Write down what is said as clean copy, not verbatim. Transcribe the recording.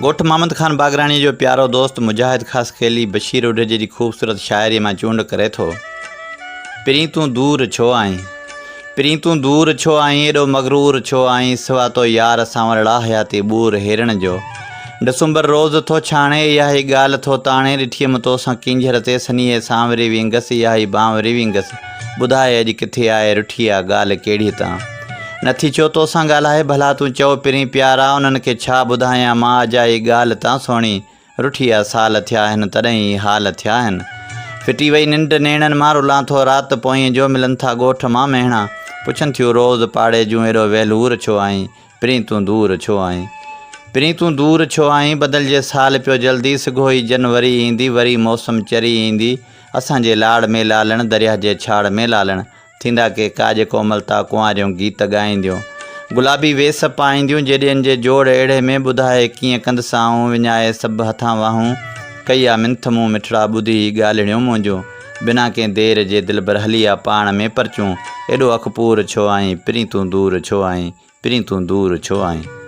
ॻोठ मोहम्मद खान बागरानी जो प्यारो दोस्त मुजाहिद ख़ास खेली बशीर उडे जी ख़ूबसूरत शायरी में चूंड करे थो। पिरीं तूं दूर छो आहीं, पिरीं तूं दूर छो आहीं, एॾो मगरूर छो आहीं, सिवा तो यार सांवर हयाती बूर हेरण जो। डिसंबर रोज़ थो छाणे, इहा ई ॻाल्हि थो ताणे, ॾिठीअ तोसां किंझर ते सनीअ सांवरी विंगसि, इहा ई बांवरी विंगसि, ॿुधाए अॼु किथे आहे रुठी आहे ॻाल्हि कहिड़ी तां। नथी छो तोसां ॻाल्हाए, भला तूं चओ पिरीं प्यारा, उन्हनि खे छा ॿुधायां मां अजाई ॻाल्हि तां सोणी, रुठी आहे साल थिया आहिनि तॾहिं ई हाल थिया आहिनि। फिटी वई निंड नेणनि मां, रुलां थो राति पोईं जो, मिलनि था ॻोठ मां मेहणा, पुछनि थियूं रोज़ पाड़े जूं, एॾो वेलूर छो आहीं, पिरीं तूं दूर छो आहीं, पिरीं तूं दूर छो आहीं। बदिलजे साल पियो जल्दी, सिघो ई जनवरी ईंदी, वरी मौसम चरी ईंदी, असांजे लाड़ में लालण, दरिया जे छाड़ में लालण, थींदा के काज कोमलता कुंवारियूं गीत ॻाईंदियूं, गुलाबी वेस पाईंदियूं, जेॾियनि जे जोड़ अहिड़े में, ॿुधाए कीअं कंदसाऊं, विञाए सभु हथां वाहूं, कई आहे मिंथ मूं मिठड़ा ॿुधी ॻाल्हिड़ियूं मुंहिंजूं, बिना कंहिं देर जे दिलबर हली आहे पाण में परचूं, एॾो अखपूर छो आहीं, पिरीं तूं दूर छो आहीं, पिरीं तूं दूर छो आहीं।